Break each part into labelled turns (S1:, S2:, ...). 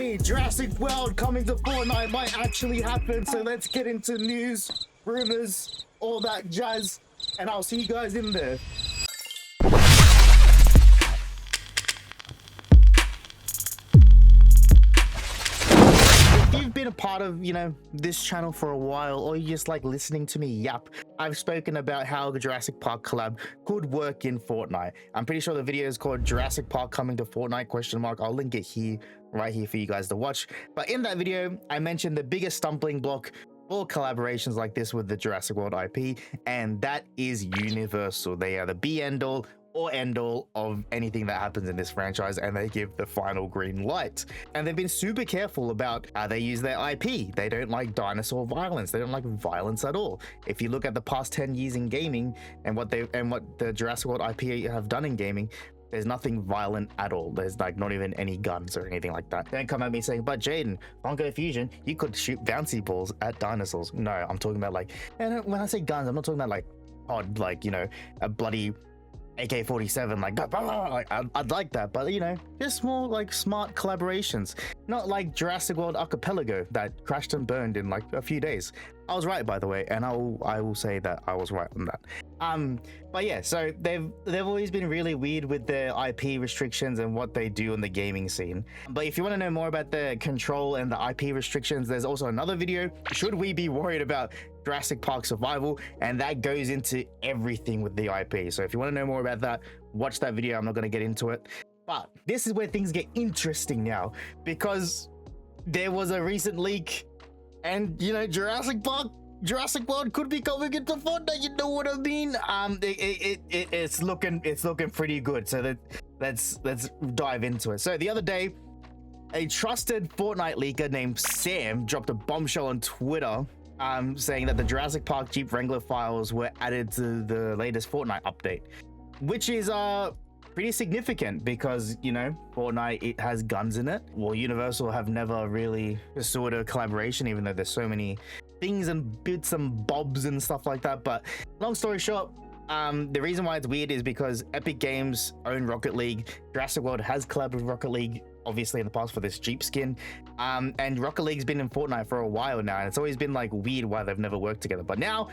S1: Alrighty, Jurassic World coming to Fortnite might actually happen, so let's get into news, rumors, all that jazz, and I'll see you guys in there. If you've been a part of, this channel for a while, or you just like listening to me yap, I've spoken about how the Jurassic Park collab could work in Fortnite. I'm pretty sure the video is called Jurassic Park coming to Fortnite ? I'll link it here, right here for you guys to watch. But in that video, I mentioned the biggest stumbling block for collaborations like this with the Jurassic World IP, and that is Universal. They are the be-end-all or end-all of anything that happens in this franchise, and they give the final green light. And they've been super careful about how they use their IP. They don't like dinosaur violence. They don't like violence at all. If you look at the past 10 years in gaming and what the Jurassic World IP have done in gaming, there's nothing violent at all. There's like not even any guns or anything like that. Don't come at me saying, but Jaden, Funko Fusion, you could shoot bouncy balls at dinosaurs. No, I'm talking about like, and when I say guns, I'm not talking about like odd, like, a bloody AK-47, like that. Like, I'd like that, but just more like smart collaborations, not like Jurassic World Archipelago that crashed and burned in like a few days. I was right, by the way, and I will say that I was right on that. But yeah, so they've always been really weird with their IP restrictions and what they do in the gaming scene. But if you want to know more about the control and the IP restrictions, there's also another video, should we be worried about Jurassic Park survival, and that goes into everything with the IP. So if you want to know more about that, watch that video. I'm not going to get into it, but this is where things get interesting now, because there was a recent leak, and Jurassic World could be coming into Fortnite. You know what I mean? It's looking pretty good. So let's dive into it. So the other day, a trusted Fortnite leaker named Sam dropped a bombshell on Twitter, saying that the Jurassic Park Jeep Wrangler files were added to the latest Fortnite update, which is pretty significant because Fortnite, it has guns in it. Well, Universal have never really pursued a collaboration, even though there's so many things and bits and bobs and stuff like that. But long story short, the reason why it's weird is because Epic Games own Rocket League. Jurassic World has collabed with Rocket League, obviously, in the past for this Jeep skin. And Rocket League's been in Fortnite for a while now, and it's always been like weird why they've never worked together. But now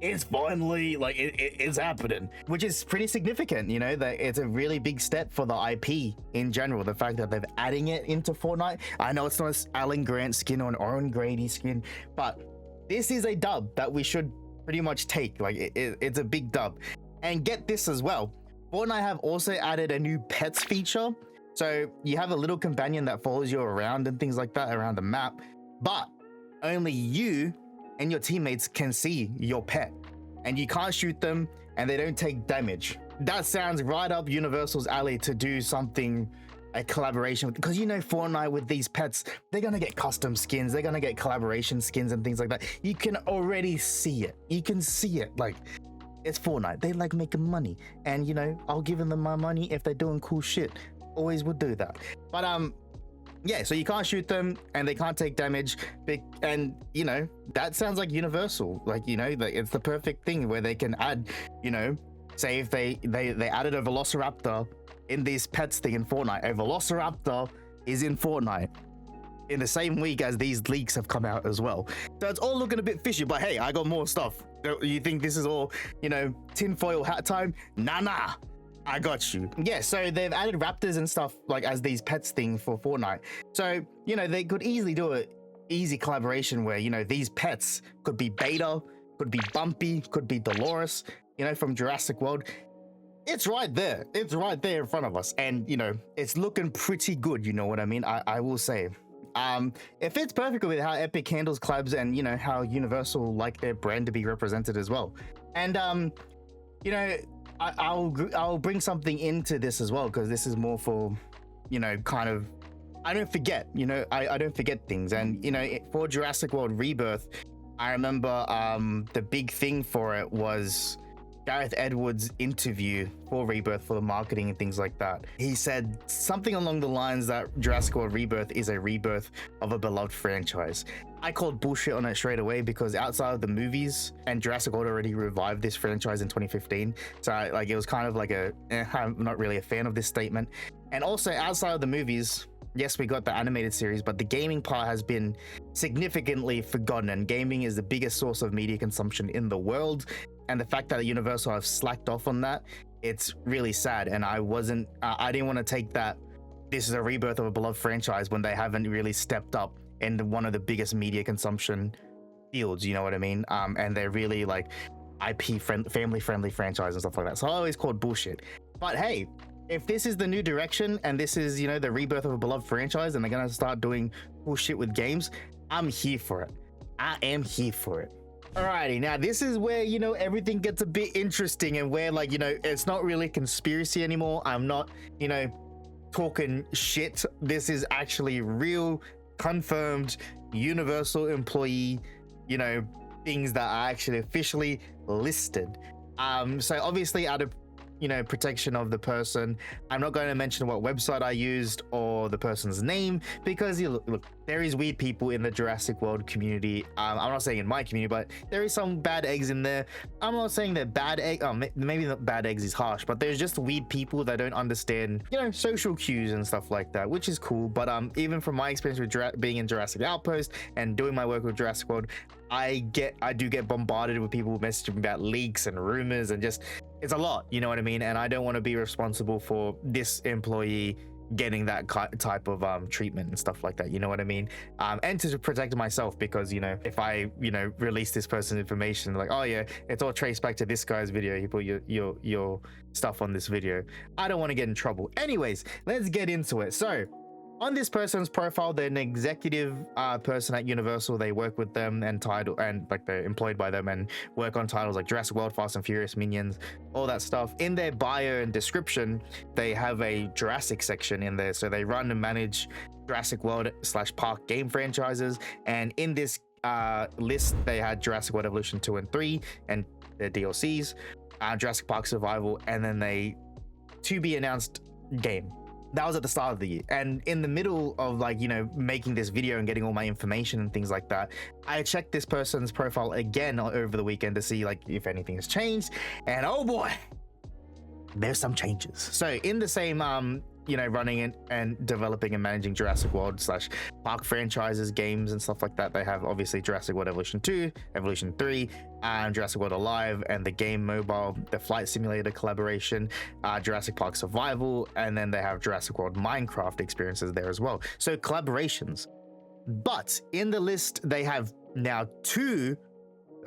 S1: it's finally like it's happening, which is pretty significant. That it's a really big step for the IP in general. The fact that they're adding it into Fortnite. I know it's not an Alan Grant skin or an Oren Grady skin, but this is a dub that we should pretty much take. Like it's a big dub. And get this as well, Fortnite have also added a new pets feature. So you have a little companion that follows you around and things like that around the map, but only you and your teammates can see your pet, and you can't shoot them and they don't take damage. That sounds right up Universal's alley to do something, a collaboration with, because Fortnite with these pets, they're gonna get custom skins, they're gonna get collaboration skins and things like that. You can already see it. You can see it. Like, it's Fortnite. They like making money, and I'll give them my money if they're doing cool shit. Always would do that. But yeah, so you can't shoot them and they can't take damage, and that sounds like Universal. Like it's the perfect thing where they can add, say if they added a Velociraptor in these pets thing in Fortnite. A Velociraptor is in Fortnite in the same week as these leaks have come out as well. So it's all looking a bit fishy, but hey, I got more stuff. You think this is all tinfoil hat time? Nah, I got you. Yeah, so they've added raptors and stuff like as these pets thing for Fortnite. So, they could easily do a easy collaboration where, these pets could be Beta, could be Bumpy, could be Dolores, from Jurassic World. It's right there. It's right there in front of us. And, it's looking pretty good. You know what I mean? I will say. It fits perfectly with how Epic handles collabs and, how Universal like their brand to be represented as well. And, I'll bring something into this as well, because this is more for, kind of, I don't forget, I don't forget things. And, for Jurassic World Rebirth, I remember the big thing for it was Gareth Edwards' interview for Rebirth, for the marketing and things like that. He said something along the lines that Jurassic World Rebirth is a rebirth of a beloved franchise. I called bullshit on it straight away, because outside of the movies, and Jurassic World already revived this franchise in 2015, so it was kind of like I'm not really a fan of this statement. And also outside of the movies, yes, we got the animated series, but the gaming part has been significantly forgotten, and gaming is the biggest source of media consumption in the world. And the fact that Universal have slacked off on that, it's really sad. And I didn't want to take that this is a rebirth of a beloved franchise when they haven't really stepped up in one of the biggest media consumption fields, you know what I mean? And they're really like family friendly franchise and stuff like that. So I always called bullshit. But hey, if this is the new direction and this is, you know, the rebirth of a beloved franchise and they're gonna start doing cool shit with games, I'm here for it. I am here for it. Alrighty, now this is where, you know, everything gets a bit interesting and where, like, you know, it's not really conspiracy anymore. I'm not, you know, talking shit. This is actually real, confirmed Universal employee, you know, things that are actually officially listed. So obviously out of, you know, protection of the person, I'm not going to mention what website I used or the person's name, because you look, there is weird people in the Jurassic World community. I'm not saying in my community, but there is some bad eggs in there. I'm not saying that bad egg, maybe not bad eggs is harsh, but there's just weird people that don't understand, you know, social cues and stuff like that, which is cool. But even from my experience with being in Jurassic Outpost and doing my work with Jurassic World, I do get bombarded with people messaging about leaks and rumors, and just, it's a lot, you know what I mean? And I don't want to be responsible for this employee getting that type of treatment and stuff like that, you know what I mean? And to protect myself, because, you know, if I, you know, release this person's information, like, oh yeah, it's all traced back to this guy's video, he put your stuff on this video, I don't want to get in trouble. Anyways, let's get into it. So on this person's profile, they're an executive person at Universal. They work with them and like they're employed by them and work on titles like Jurassic World, Fast and Furious, Minions, all that stuff. In their bio and description, they have a Jurassic section in there. So they run and manage Jurassic World / Park game franchises. And in this list, they had Jurassic World Evolution 2 and 3 and their DLCs, Jurassic Park Survival, and then they to be announced game. That was at the start of the year. And in the middle of, like, you know, making this video and getting all my information and things like that, I checked this person's profile again over the weekend to see, like, if anything has changed. And oh boy, there's some changes. So in the same you know, running and developing and managing Jurassic World / Park franchises, games and stuff like that, they have obviously Jurassic World Evolution 2, Evolution 3, and Jurassic World Alive, and the game mobile, the flight simulator collaboration, Jurassic Park Survival, and then they have Jurassic World Minecraft experiences there as well. So collaborations. But in the list, they have now two.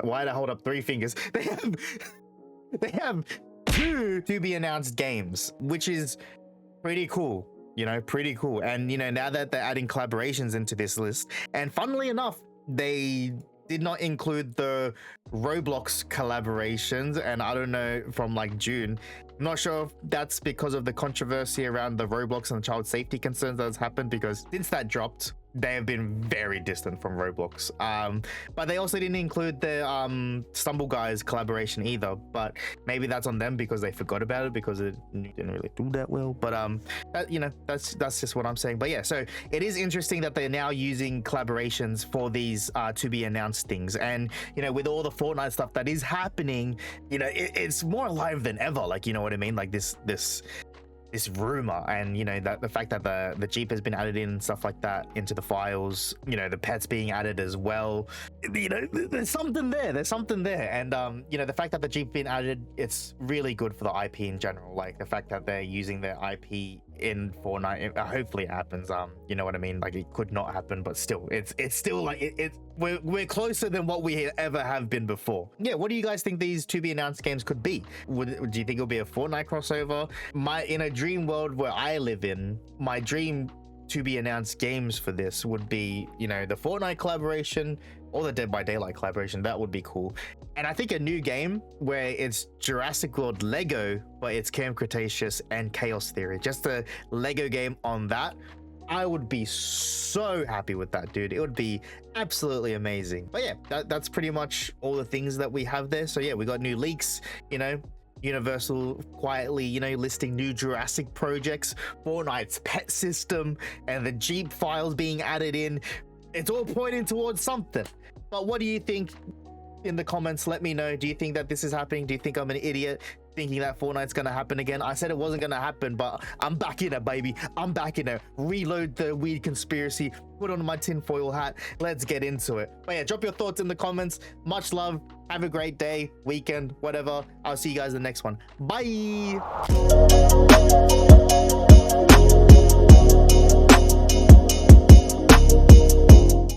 S1: Why'd I hold up three fingers? They have two to be announced games, which is pretty cool, you know, pretty cool. And, you know, now that they're adding collaborations into this list, and funnily enough, they did not include the Roblox collaborations, and I don't know, from like June. I'm not sure if that's because of the controversy around the Roblox and child safety concerns that has happened, because since that dropped, they have been very distant from Roblox. But they also didn't include the Stumble Guys collaboration either, but maybe that's on them because they forgot about it, because it didn't really do that well. But you know, that's just what I'm saying. But yeah, so it is interesting that they're now using collaborations for these to be announced things. And, you know, with all the Fortnite stuff that is happening, you know, it's more alive than ever, like, you know what I mean? Like this rumor, and, you know, that the fact that the Jeep has been added in and stuff like that into the files, you know, the pets being added as well, you know, there's something there. And you know, the fact that the Jeep being added, it's really good for the IP in general. Like the fact that they're using their IP in Fortnite, hopefully it happens. You know what I mean? Like, it could not happen, but still, it's still like we're closer than what we ever have been before. Yeah, what do you guys think these to be announced games could be? Do you think it'll be a Fortnite crossover? In a dream world where I live in, my dream to be announced games for this would be, you know, the Fortnite collaboration or the Dead by Daylight collaboration. That would be cool. And I think a new game where it's Jurassic World Lego, but it's Camp Cretaceous and Chaos Theory, just a Lego game on that. I would be so happy with that, dude. It would be absolutely amazing. But yeah, that's pretty much all the things that we have there. So yeah, we got new leaks, you know, Universal quietly, you know, listing new Jurassic projects, Fortnite's pet system, and the Jeep files being added in. It's all pointing towards something. But what do you think in the comments. Let me know. Do you think that this is happening? Do you think I'm an idiot thinking that Fortnite's gonna happen again? I said it wasn't gonna happen, but I'm back in it, baby. I'm back in it. Reload the weed conspiracy, put on my tinfoil hat. Let's get into it. But yeah, drop your thoughts in the comments. Much love. Have a great day, weekend, whatever. I'll see you guys in the next one. Bye.